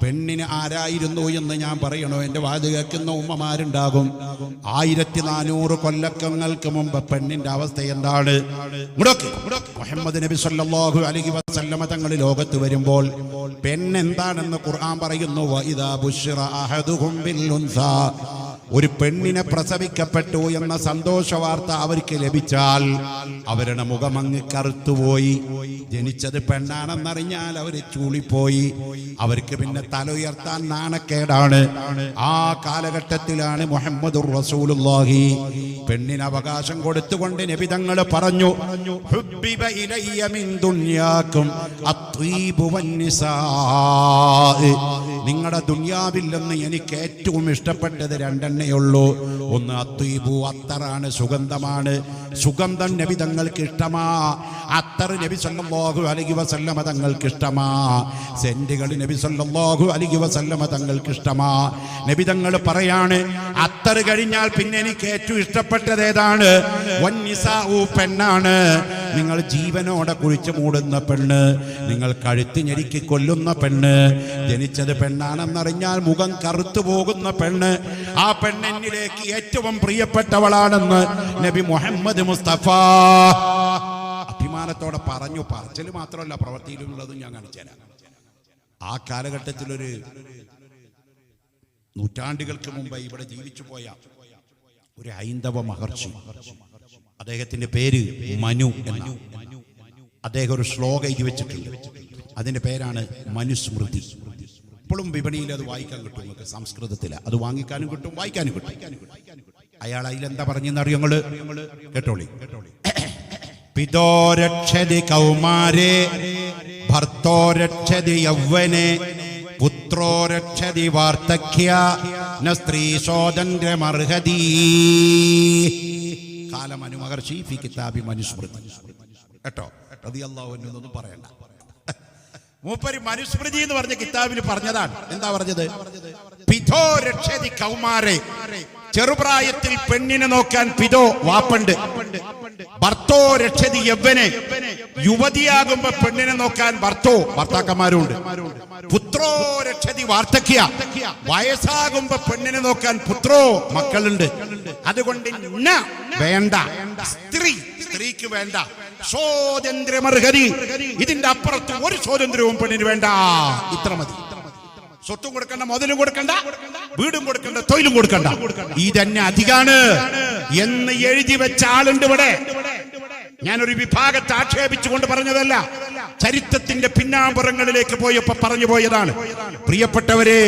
പെണ്ണിന് ആരായിരുന്നു എന്ന് ഞാൻ പറയണോ? എൻ്റെ വാത് കേൾക്കുന്ന ഉമ്മമാരുണ്ടാകും. 1400 കൊല്ലങ്ങൾക്ക് മുമ്പ് പെണ്ണിന്റെ അവസ്ഥ എന്താണ്? മുഹമ്മദ് നബി സല്ലല്ലാഹു അലൈഹി വസല്ലമ തങ്ങൾ ലോകത്ത് വരുമ്പോൾ പെണ്ണെന്താണെന്ന് ഖുർആൻ പറയുന്നു. വഇദാ ബുശ്ശിറ അഹദുഹും ബിൽ ഉൻസാ, ഒരു പെണ്ണിനെ പ്രസവിക്കപ്പെട്ടു എന്ന സന്തോഷ വാർത്ത അവർക്ക് ലഭിച്ചാൽ അവരുടെ മുഖമങ്ങ് കറുത്തുപോയി. ജനിച്ചത് പെണ്ണാണെന്നറിഞ്ഞാൽ അവര് ചൂളിപ്പോയി. അവർക്ക് പിന്നെ തല ഉയർത്താൻ നാണക്കേടാണ്. ആ കാലഘട്ടത്തിലാണ് മുഹമ്മദുർ റസൂലുള്ളാഹി പെണ്ണിന് അവകാശം കൊടുത്തുകൊണ്ട് നബി തങ്ങൾ പറഞ്ഞു, ഹുബ്ബിബ ഇലയ്യ മിൻ ദുനിയാകും അത്വീബു വന്നിസാ, നിങ്ങളുടെ ദുനിയാവിൽ നിന്ന് എനിക്ക് ഏറ്റവും ഇഷ്ടപ്പെട്ടത് രണ്ടെണ്ണയുള്ളൂ. ഒന്ന് അത്വീബു, അത്തറാണ്, സുഗന്ധമാണ്. സുഗന്ധം നബി തങ്ങൾക്ക് ഇഷ്ടമാ. അത്തർ നബി സല്ലല്ലാഹു അലൈഹി വസല്ലമ തങ്ങൾക്ക് ഇഷ്ടമാ. സെന്റുകൾ നബി സല്ലല്ലാഹു അലൈഹി വസല്ലമ തങ്ങൾക്ക് ഇഷ്ടമാ. നബി തങ്ങൾ പറയാണ്, അത്തർ കഴിഞ്ഞാൽ പിന്നെ എനിക്ക് ഏറ്റവും ഇഷ്ടപ്പെട്ടത് ഏതാണ്? വന്നിസാഉ, പെണ്ണാണ്. നിങ്ങൾ ജീവനോടെ കുഴിച്ചു മൂടുന്ന പെണ്ണ്, നിങ്ങൾ കഴുത്ത് ഞെരുക്കി കൊല്ലുന്ന പെണ്ണ്, ജനിച്ചത് പെണ്ണാണെന്നറിഞ്ഞാൽ മുഖം കറുത്തു പോകുന്ന പെണ്ണ്, ആ പെണ്ണിലേക്ക് ഏറ്റവും പ്രിയപ്പെട്ടവളാണെന്ന് നബി മുഹമ്മദ് മുസ്തഫ അഭിമാനത്തോടെ പറഞ്ഞു. പറച്ചിൽ മാത്രമല്ല, പ്രവൃത്തിയിലുള്ളതും ഞാൻ കാണിച്ചുതരാം. ആ കാലഘട്ടത്തിലൊരു നൂറ്റാണ്ടുകൾക്ക് മുമ്പ് ഇവിടെ ജീവിച്ചു പോയ ഒരു ഹൈന്ദവ മഹർഷി, അദ്ദേഹത്തിന്റെ പേര് മനു എന്ന. അദ്ദേഹം ഒരു ശ്ലോകം എഴുതി വെച്ചിട്ടുണ്ട്. അതിന്റെ പേരാണ് മനുസ്മൃതി. ഇപ്പോഴും വിപണിയിൽ അത് വായിക്കാൻ കിട്ടും. നമുക്ക് സംസ്കൃതത്തിലാണ് അത് വാങ്ങിക്കാനും കിട്ടും, വായിക്കാനും കിട്ടും. അയാൾ അതിലെന്താ പറഞ്ഞെന്നറിയോ? കേട്ടോളി. പിതോ രക്ഷതി കൗമാരേ ഭർത്തോ രക്ഷതി യൗവനെ പുത്രോ രക്ഷതി വാർദ്ധക്യ ന സ്ത്രീ സ്വാതന്ത്ര്യമർഹതി. കാലമനു മഹർഷി ഫി കിതാബി മനുസ്മൃതി. കേട്ടോ, റളിയല്ലാഹു അൻഹു ഒന്നും പറയണ്ട. മൂപ്പര് മനുസ്മൃതി എന്ന് പറഞ്ഞ കിതാബിൽ പറഞ്ഞതാണ്. എന്താ പറഞ്ഞത്? പിതോ രക്ഷതി കൗമാരെ, ചെറുപ്രായത്തിൽ പെണ്ണിനെ നോക്കാൻ പിതോ, വാപ്പണ്ട്. ഭർത്തോ രക്ഷതി യൗവനെ, യുവതിയാകുമ്പോ പെണ്ണിനെ നോക്കാൻ ഭർത്തോ, ഭർത്താക്കന്മാരുണ്ട്. പുത്രോ രക്ഷതി വാർദ്ധക്യ, വയസ്സാകുമ്പോ പെണ്ണിനെ നോക്കാൻ പുത്രോ, മക്കളുണ്ട്. അതുകൊണ്ട് വേണ്ട സ്ത്രീ, സ്ത്രീക്ക് വേണ്ട സ്വാതന്ത്ര്യമർഹതി, ഇതിന്റെ അപ്പുറത്ത് ഒരു സ്വാതന്ത്ര്യവും പെണ്ണിന് വേണ്ട. ഇത്ര മതി. സ്വത്തും കൊടുക്കണ്ട, മുതലും കൊടുക്കണ്ട, വീടും കൊടുക്കണ്ട, തൊഴിലും കൊടുക്കണ്ട. ഇതന്നെ അധികാണ് എന്ന് എഴുതി വെച്ച ആളുണ്ട് ഇവിടെ. ഞാനൊരു വിഭാഗത്തെ ആക്ഷേപിച്ചുകൊണ്ട് പറഞ്ഞതല്ല, ചരിത്രത്തിന്റെ പിന്നാമ്പുറങ്ങളിലേക്ക് പോയപ്പോ പറഞ്ഞു പോയതാണ്. പ്രിയപ്പെട്ടവരെ,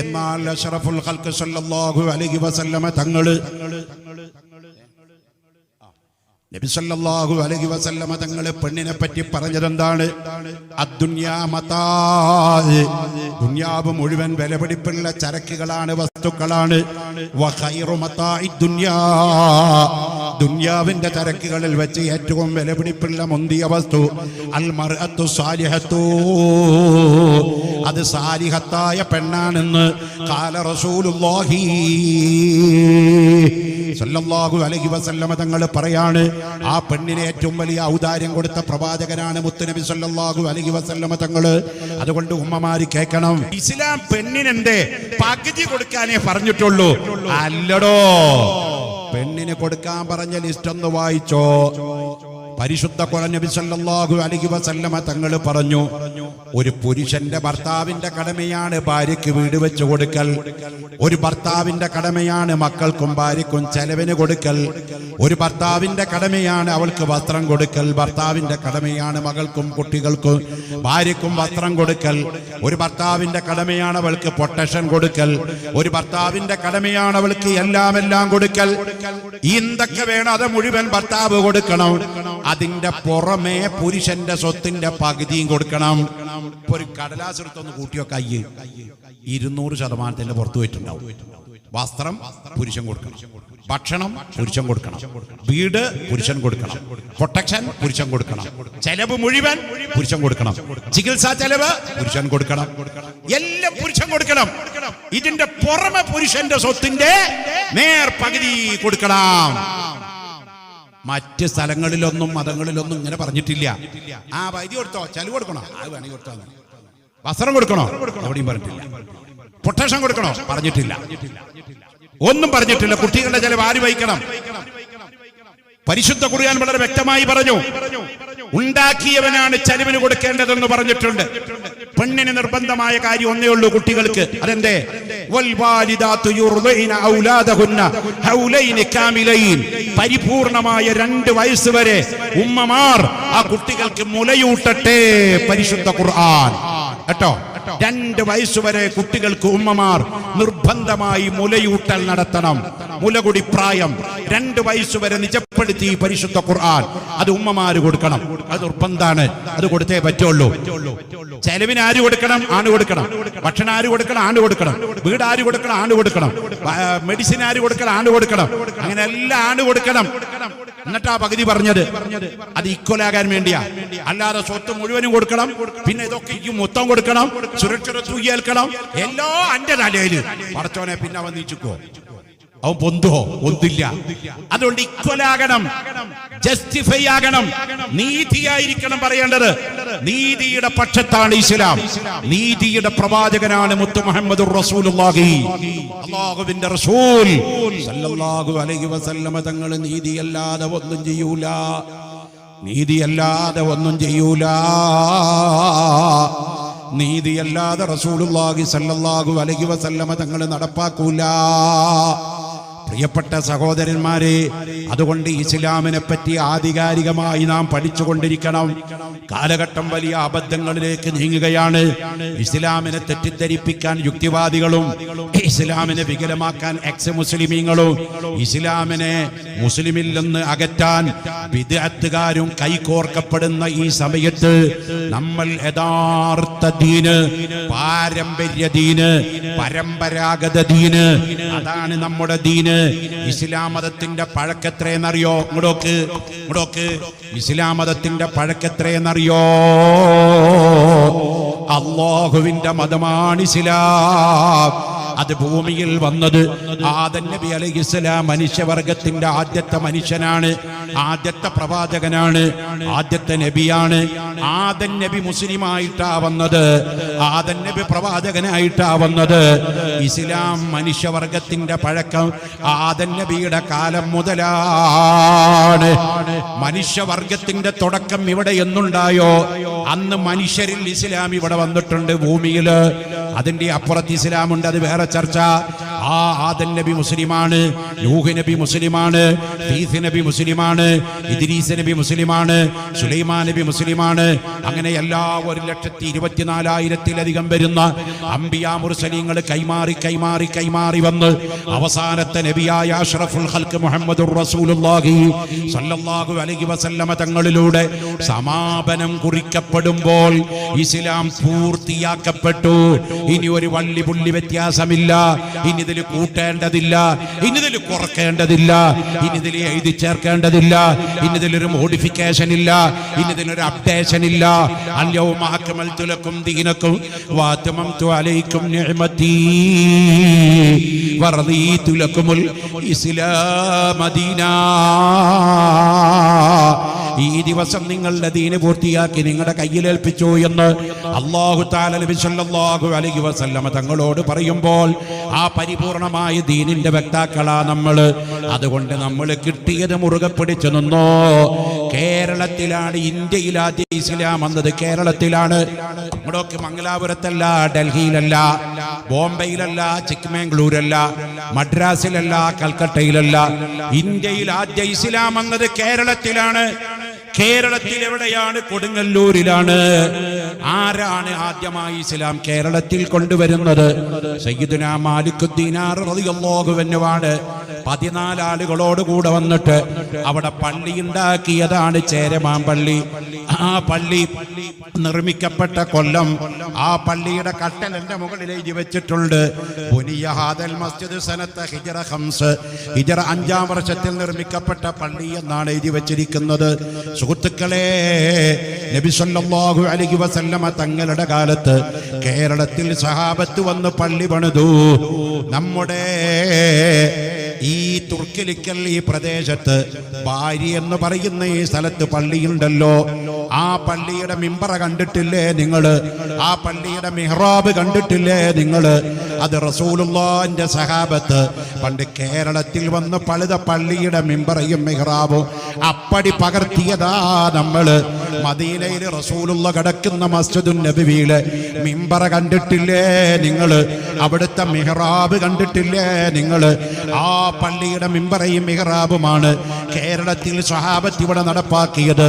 എന്നാൽ അഷ്റഫുൽ ഖൽഖ് സല്ലല്ലാഹു അലൈഹി വസല്ലമ തങ്ങള്, നബി സല്ലല്ലാഹു അലൈഹി വസല്ലമ തങ്ങള് പെണ്ണിനെ പറ്റി പറഞ്ഞതെന്താണ്? അദ്ദുന്യാ മതാ, ദുനിയാവ് മുഴുവൻ വിലപിടിപ്പുള്ള ചരക്കുകളാണ്, വസ്തുക്കളാണ്. വഖൈറു മതാഇദ് ദുനിയാ, ദുനിയാവിന്റെ ചരക്കുകളിൽ വെച്ച് ഏറ്റവും വിലപിടിപ്പുള്ള മുന്തിയ വസ്തു അൽ മർഅത്തു സാലിഹത്തു, അത് സാലിഹത്തായ പെണ്ണാണെന്ന് ഖാല റസൂലുള്ളാഹി സല്ലല്ലാഹു അലൈഹി വസല്ലമ തങ്ങൾ പറയാണ്. ആ പെണ്ണിനെ ഏറ്റവും വലിയ ഔദാര്യം കൊടുത്ത പ്രവാചകനാണ് മുത്തുനബി സല്ലല്ലാഹു അലൈഹി വസല്ലമ തങ്ങള്. അതുകൊണ്ട് ഉമ്മമാര് കേൾക്കണം, ഇസ്ലാം പെണ്ണിനെന്തേ പകുതി കൊടുക്കാനേ പറഞ്ഞിട്ടുള്ളൂ. അല്ലടോ, പെണ്ണിന് കൊടുക്കാൻ പറഞ്ഞ ലിസ്റ്റ് ഒന്ന് വായിച്ചോ. പരിശുദ്ധ ഖുർആൻ നബി സല്ലല്ലാഹു അലൈഹി വസല്ലമ തങ്ങൾ പറഞ്ഞു, ഒരു പുരുഷന്റെ ഭർത്താവിന്റെ കടമയാണ് ഭാര്യയ്ക്ക് വീട് വെച്ച് കൊടുക്കൽ. ഒരു ഭർത്താവിന്റെ കടമയാണ് മക്കൾക്കും ഭാര്യയ്ക്കും ചെലവിന് കൊടുക്കൽ. ഒരു ഭർത്താവിന്റെ കടമയാണ് അവൾക്ക് വസ്ത്രം കൊടുക്കൽ. ഭർത്താവിന്റെ കടമയാണ് മകൾക്കും കുട്ടികൾക്കും ഭാര്യയ്ക്കും വസ്ത്രം കൊടുക്കൽ. ഒരു ഭർത്താവിന്റെ കടമയാണ് അവൾക്ക് പ്രൊട്ടക്ഷൻ കൊടുക്കൽ. ഒരു ഭർത്താവിന്റെ കടമയാണ് അവൾക്ക് എല്ലാം കൊടുക്കൽ. എന്തൊക്കെ വേണം അത് മുഴുവൻ ഭർത്താവ് കൊടുക്കണം. അതിന്റെ പുറമെ പുരുഷന്റെ സ്വത്തിന്റെ പകുതിയും കൊടുക്കണം. ഇപ്പൊ ഒരു കടലാസ് എടുത്തൊന്ന് കൂട്ടിയോ കയ്യ് 200% പുറത്തു പോയിട്ടുണ്ടാവും. വസ്ത്രം പുരുഷൻ കൊടുക്കണം, ഭക്ഷണം പുരുഷൻ കൊടുക്കണം, വീട് പുരുഷൻ കൊടുക്കണം, പ്രൊട്ടക്ഷൻ പുരുഷൻ കൊടുക്കണം, ചെലവ് മുഴുവൻ പുരുഷൻ കൊടുക്കണം, ചികിത്സാ ചെലവ് പുരുഷൻ കൊടുക്കണം, എല്ലാം പുരുഷൻ കൊടുക്കണം. ഇതിന്റെ പുറമെ പുരുഷന്റെ സ്വത്തിന്റെ നേർ പകുതി കൊടുക്കണം. മറ്റ് സ്ഥലങ്ങളിലൊന്നും മതങ്ങളിലൊന്നും ഇങ്ങനെ പറഞ്ഞിട്ടില്ല. ആ വൈദ്യ കൊടുത്തോ, ചെലവ് കൊടുക്കണോ, അത് വേണമെങ്കിൽ കൊടുത്തോ. വസ്ത്രം കൊടുക്കണോ? എവിടെയും പറഞ്ഞിട്ടില്ല. പൊട്ടേഷൻ കൊടുക്കണോ? പറഞ്ഞിട്ടില്ല. ഒന്നും പറഞ്ഞിട്ടില്ല. കുട്ടികളുടെ ചെലവ് ആര് വഹിക്കണം? പരിശുദ്ധ ഖുർആൻ വളരെ വ്യക്തമായി പറഞ്ഞു, ഉണ്ടാക്കിയവനാണ് ചെലവിന് കൊടുക്കേണ്ടതെന്ന് പറഞ്ഞിട്ടുണ്ട്. പെണ്ണിന് നിർബന്ധമായ കാര്യം ഒന്നേ ഉള്ളൂ കുട്ടികൾക്ക്. അതെന്തേ? പരിപൂർണമായ 2 വയസ്സ് വരെ ഉമ്മമാർ ആ കുട്ടികൾക്ക് മുലയൂട്ടട്ടെ. പരിശുദ്ധ ഖുർആൻ കേട്ടോ. 2 വയസ്സുവരെ കുട്ടികൾക്ക് ഉമ്മമാർ നിർബന്ധമായി മുലയൂട്ടൽ നടത്തണം. മുലകുടി പ്രായം 2 വയസ്സുവരെ നിജപ്പെടുത്തി പരിശുദ്ധ ഖുർആൻ. അത് ഉമ്മമാര് കൊടുക്കണം. അത് നിർബന്ധാണ്. അത് കൊടുത്തേ പറ്റുള്ളൂ. ചെലവിന് ആര് കൊടുക്കണം? ആണ് കൊടുക്കണം. ഭക്ഷണം ആര് കൊടുക്കണം? ആണ് കൊടുക്കണം. വീട് ആര് കൊടുക്കണം? ആണ് കൊടുക്കണം. മെഡിസിൻ ആര് കൊടുക്കണം? ആണ് കൊടുക്കണം. അങ്ങനെ എല്ലാം ആണ് കൊടുക്കണം. എന്നിട്ടാ പകുതി പറഞ്ഞത്. അത് ഈക്വലാകാൻ വേണ്ടിയാ. അല്ലാതെ സ്വത്ത് മുഴുവനും കൊടുക്കണം, പിന്നെ ഇതൊക്കെ മൊത്തം കൊടുക്കണം, സുരക്ഷിത തൂക്കിയേൽക്കണം, എല്ലാം അന്റെ തലയില്. പടച്ചോനെ പിന്നെ വന്നിച്ചുക്കോ? അവൻ പൊന്തോ? ഒന്നില്ല. അതുകൊണ്ട് ഈക്വലാകണം, ജസ്റ്റിഫൈ ആകണം, നീതിയായിരിക്കണം പറയേണ്ടത്. നീതിയുടെ പക്ഷത്താണ് ഇസ്ലാം. നീതിയുടെ പ്രവാചകനാണ് മുത്ത് മുഹമ്മദുർ റസൂലുള്ളാഹി, അല്ലാഹുവിന്റെ റസൂൽ സല്ലല്ലാഹു അലൈഹി വസല്ലമ തങ്ങൾ. നീതിയല്ലാതെ ഒന്നും ചെയ്യൂല. നീതിയല്ലാതെ ഒന്നും ചെയ്യൂല. നീതിയല്ലാതെ റസൂലുള്ളാഹി സല്ലല്ലാഹു അലൈഹി വസല്ലമ തങ്ങൾ നടപ്പാക്കൂല. പ്രിയപ്പെട്ട സഹോദരന്മാരെ, അതുകൊണ്ട് ഇസ്ലാമിനെ പറ്റി ആധികാരികമായി നാം പഠിച്ചുകൊണ്ടിരിക്കണം. കാലഘട്ടം വലിയ അബദ്ധങ്ങളിലേക്ക് നീങ്ങുകയാണ്. ഇസ്ലാമിനെ തെറ്റിദ്ധരിപ്പിക്കാൻ യുക്തിവാദികളും, ഇസ്ലാമിനെ വികലമാക്കാൻ എക്സ് മുസ്ലിമീങ്ങളും, ഇസ്ലാമിനെ മുസ്ലിമിൽ നിന്ന് അകറ്റാൻ ബിദ്അത്തുകാരും കൈകോർക്കപ്പെടുന്ന ഈ സമയത്ത് നമ്മൾ യഥാർത്ഥ ദീന്, പാരമ്പര്യ ദീന്, പരമ്പരാഗത ദീന്, അതാണ് നമ്മുടെ ദീന്. ഇസ്ലാം മതത്തിന്റെ പഴക്കത്രയെന്നറിയോ? ഇങ്ങോട്ട് ഇസ്ലാം മതത്തിന്റെ പഴക്കത്രയെന്നറിയോ? അല്ലാഹുവിന്റെ മതമാണ് ഇസ്ലാം. അത് ഭൂമിയിൽ വന്നത് ആദം നബി അലൈഹിസ്സലാം മനുഷ്യവർഗത്തിന്റെ ആദ്യത്തെ മനുഷ്യനാണ്, ആദ്യത്തെ പ്രവാചകനാണ്, ആദ്യത്തെ നബിയാണ്. ആദം നബി മുസ്ലിമായിട്ടാ വന്നത്, ആദം നബി പ്രവാചകനായിട്ടാ വന്നത്. ഇസ്ലാം മനുഷ്യവർഗത്തിന്റെ പഴക്കം ആദം നബിയുടെ കാലം മുതലാണ്. മനുഷ്യവർഗത്തിന്റെ തുടക്കം ഇവിടെ എന്നുണ്ടായോ അന്ന് മനുഷ്യരിൽ ഇസ്ലാം ഇവിടെ വന്നിട്ടുണ്ട് ഭൂമിയിൽ. അതിന്റെ അപ്പുറത്ത് ഇസ്ലാമുണ്ട്, അത് വേറെ ചർച്ച. ആ ആദം നബി മുസ്ലിമാണ്, നൂഹ് നബി മുസ്ലിമാണ്, ഈസ നബി മുസ്ലിമാണ്, ഇദ്രീസ് നബി മുസ്ലിമാണ്, സുലൈമാൻ നബി മുസ്ലിമാണ്. അങ്ങനെ എല്ലാ 1,24,000-ത്തിലധികം വരുന്ന അംബിയാ മുർസലീങ്ങൾ കൈമാറി കൈമാറി കൈമാറി വന്ന് അവസാനത്തെ നബിയായ അഷ്റഫുൽ ഖൽഖ് മുഹമ്മദുർ റസൂലുള്ളാഹി സ്വല്ലല്ലാഹു അലൈഹി വസല്ലമ തങ്ങളിലൂടെ സമാപനം കുറിക്കപ്പെടുമ്പോൾ ഇസ്ലാം പൂർത്തിയാക്കപ്പെട്ടു. ഇനി ഒരു വള്ളി പുള്ളി വ്യത്യാസമില്ല. ഇനി ഇതിൽ കൂട്ടേണ്ടതില്ല, ഇനി ഇതിൽ കുറക്കേണ്ടതില്ല, ഇനി ഇതിൽ എഴുതി ചേർക്കേണ്ടതില്ല, ഇനി ഇതിലൊരു മോഡിഫിക്കേഷൻ ഇല്ല, ഇനി ഇതിലൊരു അപ്ഡേഷൻ ഇല്ല. അൽയൗമ അക്മൽതു ലക്കും ദീനക്കും വഅത്മംതു അലൈക്കും നിഅമതി വറദീതു ലക്കുമുൽ ഇസ്ലാമ ദീനാ. ഈ ദിവസം നിങ്ങളുടെ ദീന് പൂർത്തിയാക്കി നിങ്ങളുടെ കയ്യിലേൽപ്പിച്ചു എന്ന് അല്ലാഹു തആല നബി സല്ലല്ലാഹു അലൈഹി വസല്ലമ തങ്ങളോട് പറയുമ്പോൾ ആ പരിപൂർണമായ ദീനിന്റെ വക്താക്കളാ നമ്മൾ. അതുകൊണ്ട് നമ്മൾ കിട്ടിയത് മുറുകെ പിടിച്ചു നിന്നോ. കേരളത്തിലാണ്, ഇന്ത്യയിൽ ആദ്യ ഇസ്ലാം വന്നത് കേരളത്തിലാണ്. നമ്മുടെയൊക്കെ മംഗലാപുരത്തല്ല, ഡൽഹിയിലല്ല, ബോംബെയിലല്ല, ചിക്ക്മംഗ്ലൂരല്ല, മദ്രാസിലല്ല, കൽക്കട്ടയിലല്ല. ഇന്ത്യയിൽ ആദ്യ ഇസ്ലാം വന്നത് കേരളത്തിലാണ്. കേരളത്തിൽ എവിടെയാണ്? കൊടുങ്ങല്ലൂരിലാണ്. ആരാണ് ആദ്യമായി ഇസ്ലാം കേരളത്തിൽ കൊണ്ടുവരുന്നത്? സയ്യിദുനാ മാലിക്കുദ് ദീനാർ റളിയല്ലാഹു അൻഹുവാണ്. 14 ആളുകളോട് കൂടെ വന്നിട്ട് അവിടെ പള്ളി ഉണ്ടാക്കിയതാണ്, ചേരമാമ്പള്ളി. ആ പള്ളി നിർമ്മിക്കപ്പെട്ട കൊല്ലം, ആ പള്ളിയുടെ കട്ടൽ എന്റെ മുകളിൽ എഴുതി വെച്ചിട്ടുണ്ട്. ബുനിയ ഹാദൽ മസ്ജിദ് സനത്ത ഹിജ്റ 5, ഹിജ്റ 5-ാം വർഷത്തിൽ നിർമ്മിക്കപ്പെട്ട പള്ളി എന്നാണ് എഴുതി വെച്ചിരിക്കുന്നത്. സുഹൃത്തുക്കളെ, നബി സല്ലല്ലാഹു അലൈഹി വസല്ലമ തങ്ങളുടെ കാലത്ത് കേരളത്തിൽ സഹാബത്ത് വന്ന് പള്ളി പണിതു. നമ്മുടെ ഈ തുർക്കിലിക്കൽ ഈ പ്രദേശത്ത് ബാരി എന്ന് പറയുന്ന ഈ സ്ഥലത്ത് പള്ളിയുണ്ടല്ലോ, ആ പള്ളിയുടെ മിമ്പറ കണ്ടിട്ടില്ലേ നിങ്ങള്? ആ പള്ളിയുടെ മിഹ്റാബ് കണ്ടിട്ടില്ലേ നിങ്ങള്? അത് റസൂലുള്ളാഹിന്റെ സഹാബത്ത് പണ്ട് കേരളത്തിൽ വന്ന് പണിത പള്ളിയുടെ മിമ്പറയും മിഹ്റാബും അപ്പടി പകർത്തിയതാ നമ്മള്. മദീനയിൽ റസൂലുള്ള കിടക്കുന്ന മസ്ജിദുൻ നബവിയിലെ മിമ്പറ കണ്ടിട്ടില്ലേ നിങ്ങള്? അവിടുത്തെ മിഹ്റാബ് കണ്ടിട്ടില്ലേ നിങ്ങള്? ആ പള്ളിയുടെ മിമ്പറയും മിഹ്റാബുമാണ് കേരളത്തിൽ സ്വഹാബത്ത് ഇവിടെ നടപ്പാക്കിയത്.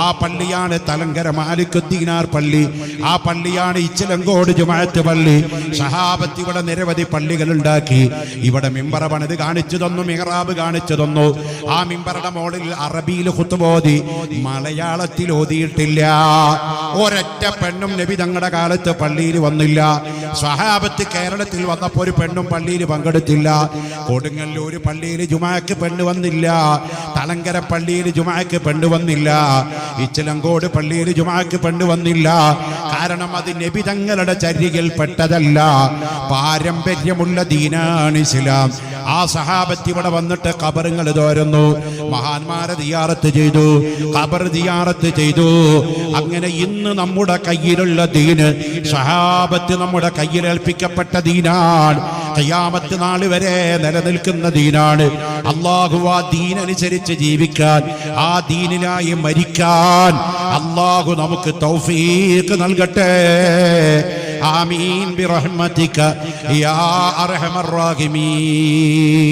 ആ പള്ളിയാണ് തലങ്കര മാലിക്കുദ്ദീനാർ പള്ളി. ആ പള്ളിയാണ് ഇച്ചിലങ്കോട് ജുമാഅത്ത് പള്ളി. സ്വഹാബത്ത് ഇവിടെ നിരവധി പള്ളികൾ ഉണ്ടാക്കി. ഇവിടെ മിമ്പറ പണിത് കാണിച്ചു തന്നു, മിഹ്റാബ് കാണിച്ചു തന്നു. ആ മിമ്പറുടെ മോളിൽ അറബിയിൽ ഖുത്ബ ഓതി, മലയാളത്തിൽ ഓതിയിട്ടില്ല. ഒരൊറ്റ പെണ്ണും നബി തങ്ങളുടെ കാലത്ത് പള്ളിയിൽ വന്നില്ല. സ്വഹാബത്ത് കേരളത്തിൽ വന്നപ്പോൾ ഒരു പെണ്ണും പള്ളിയിൽ പങ്കെടുത്തില്ല. കൊടുങ്ങല്ലൂർ പള്ളിയിൽ ജുമാക്ക് പെണ്ണ് വന്നില്ല. തലങ്കര പള്ളിയിൽ ജുമാക്ക് പെണ്ണ് വന്നില്ല. ഇച്ചിലങ്കോട് പള്ളിയിൽ ജുമാക്ക് പെണ്ണ് വന്നില്ല. കാരണം അത് നബി തങ്ങളുടെ ചര്യയിൽ പെട്ടതല്ല. പാരമ്പര്യമുള്ള ദീനാണ് ഇസ്ലാം. ആ സഹാബത്ത് ഇവിടെ വന്നിട്ട് ഖബറുകൾ തോരുന്നു, മഹാന്മാരെ ദിയാറത്ത് ചെയ്തു, ഖബർ ദിയാറത്ത് ചെയ്തു. അങ്ങനെ ഇന്ന് നമ്മുടെ കയ്യിലുള്ള ദീന് സഹാബത്ത് നമ്മുടെ കയ്യിൽ ഏൽപ്പിക്കപ്പെട്ട ദീനാണ്. ഖിയാമത്ത് നാൾ വരെ നിലനിൽക്കുന്ന ദീനാണ്. അല്ലാഹു ആ ദീനനുസരിച്ച് ജീവിക്കാൻ, ആ ദീനിനായി മരിക്കാൻ അല്ലാഹു നമുക്ക് തൗഫീഖ് നൽകട്ടെ. ആമീൻ ബിറഹ്മതിക യാ അർഹമർ റഹീമീൻ.